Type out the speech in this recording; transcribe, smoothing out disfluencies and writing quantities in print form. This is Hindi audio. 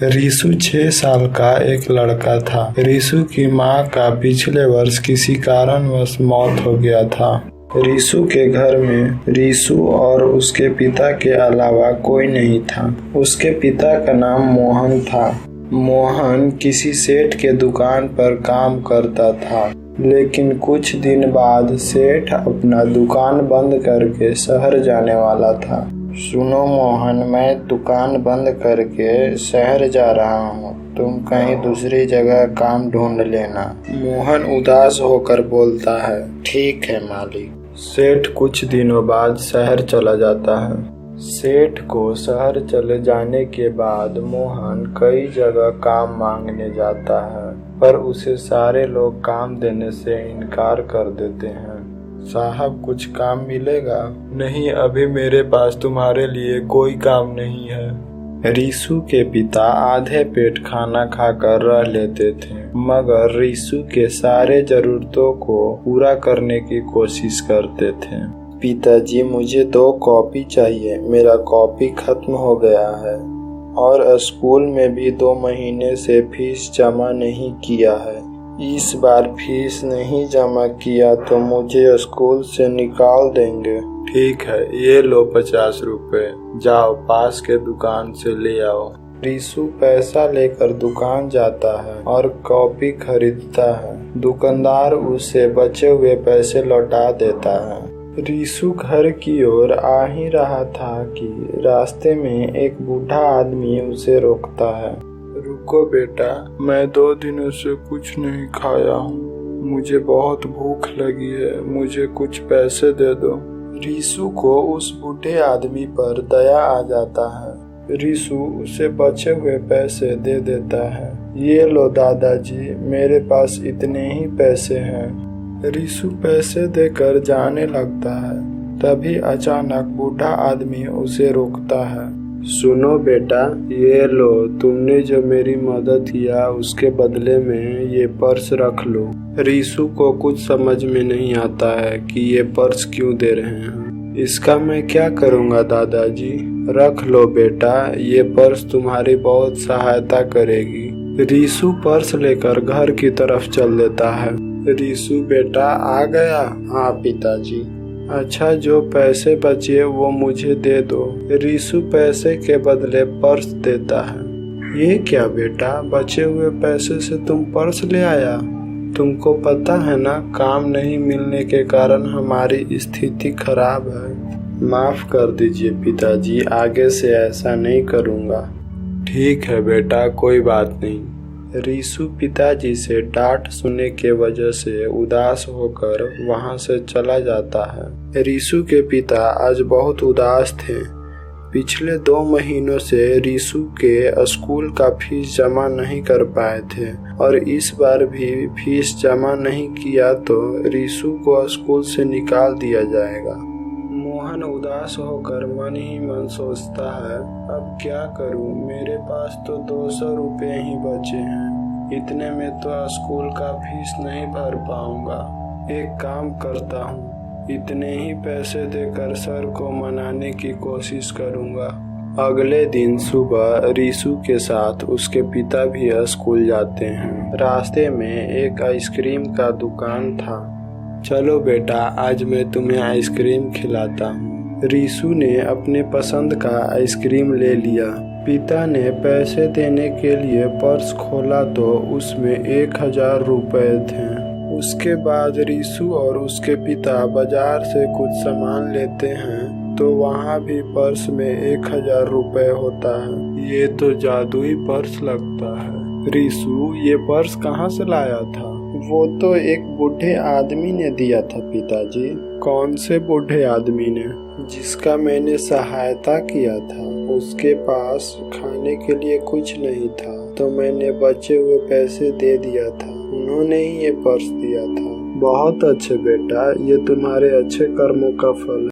रीशु 6 साल का एक लड़का था। रीशु की माँ का पिछले वर्ष किसी कारणवश मौत हो गया था। रीशु के घर में रीशु और उसके पिता के अलावा कोई नहीं था। उसके पिता का नाम मोहन था। मोहन किसी सेठ के दुकान पर काम करता था, लेकिन कुछ दिन बाद सेठ अपना दुकान बंद करके शहर जाने वाला था। सुनो मोहन, मैं दुकान बंद करके शहर जा रहा हूँ, तुम कहीं दूसरी जगह काम ढूंढ लेना। मोहन उदास होकर बोलता है, ठीक है मालिक। सेठ कुछ दिनों बाद शहर चला जाता है। सेठ को शहर चले जाने के बाद मोहन कई जगह काम मांगने जाता है, पर उसे सारे लोग काम देने से इनकार कर देते हैं। साहब, कुछ काम मिलेगा? नहीं, अभी मेरे पास तुम्हारे लिए कोई काम नहीं है। रीशु के पिता आधे पेट खाना खाकर रह लेते थे, मगर रीशु के सारे जरूरतों को पूरा करने की कोशिश करते थे। पिताजी, मुझे 2 कॉपी चाहिए, मेरा कॉपी खत्म हो गया है और स्कूल में भी 2 महीने से फीस जमा नहीं किया है। इस बार फीस नहीं जमा किया तो मुझे स्कूल से निकाल देंगे। ठीक है, ये लो 50 रुपए, जाओ पास के दुकान से ले आओ। रीशु पैसा लेकर दुकान जाता है और कॉपी खरीदता है। दुकानदार उसे बचे हुए पैसे लौटा देता है। रीशु घर की ओर आ ही रहा था कि रास्ते में एक बूढ़ा आदमी उसे रोकता है। रुको बेटा, मैं 2 दिनों से कुछ नहीं खाया हूँ, मुझे बहुत भूख लगी है, मुझे कुछ पैसे दे दो। रीशु को उस बूढ़े आदमी पर दया आ जाता है। रीशु उसे बचे हुए पैसे दे देता है। ये लो दादाजी, मेरे पास इतने ही पैसे हैं। रीशु पैसे देकर जाने लगता है। तभी अचानक बूढ़ा आदमी उसे रोकता है। सुनो बेटा, ये लो, तुमने जो मेरी मदद किया उसके बदले में ये पर्स रख लो। रीशु को कुछ समझ में नहीं आता है कि ये पर्स क्यों दे रहे हैं। इसका मैं क्या करूँगा दादाजी? रख लो बेटा, ये पर्स तुम्हारी बहुत सहायता करेगी। रीशु पर्स लेकर घर की तरफ चल देता है। रीशु बेटा आ गया? हाँ पिताजी। अच्छा, जो पैसे बचे वो मुझे दे दो। रीशु पैसे के बदले पर्स देता है। ये क्या बेटा, बचे हुए पैसे से तुम पर्स ले आया? तुमको पता है ना, काम नहीं मिलने के कारण हमारी स्थिति खराब है। माफ कर दीजिए पिताजी, आगे से ऐसा नहीं करूँगा। ठीक है बेटा, कोई बात नहीं। रीशु पिताजी से डांट सुनने के वजह से उदास होकर वहां से चला जाता है। रीशु के पिता आज बहुत उदास थे। पिछले 2 महीनों से रीशु के स्कूल का फीस जमा नहीं कर पाए थे और इस बार भी फीस जमा नहीं किया तो रीशु को स्कूल से निकाल दिया जाएगा। मोहन उदास होकर मन ही मन सोचता है, अब क्या करूं, मेरे पास तो 200 रुपये ही बचे हैं, इतने में तो स्कूल का फीस नहीं भर पाऊंगा। एक काम करता हूं, इतने ही पैसे देकर सर को मनाने की कोशिश करूंगा। अगले दिन सुबह रीशु के साथ उसके पिता भी स्कूल जाते हैं। रास्ते में एक आइसक्रीम का दुकान था। चलो बेटा, आज मैं तुम्हें आइसक्रीम खिलाता हूँ। रीशु ने अपने पसंद का आइसक्रीम ले लिया। पिता ने पैसे देने के लिए पर्स खोला तो उसमें 1000 रुपए थे। उसके बाद रीशु और उसके पिता बाजार से कुछ सामान लेते हैं तो वहाँ भी पर्स में 1000 रुपए होता है। ये तो जादुई पर्स लगता है। रीशु ये पर्स कहाँ से लाया था? वो तो एक बूढ़े आदमी ने दिया था पिताजी। कौन से बूढ़े आदमी ने? जिसका मैंने सहायता किया था। उसके पास खाने के लिए कुछ नहीं था तो मैंने बचे हुए पैसे दे दिया था, उन्होंने ही ये पर्स दिया था। बहुत अच्छे बेटा, ये तुम्हारे अच्छे कर्मों का फल है।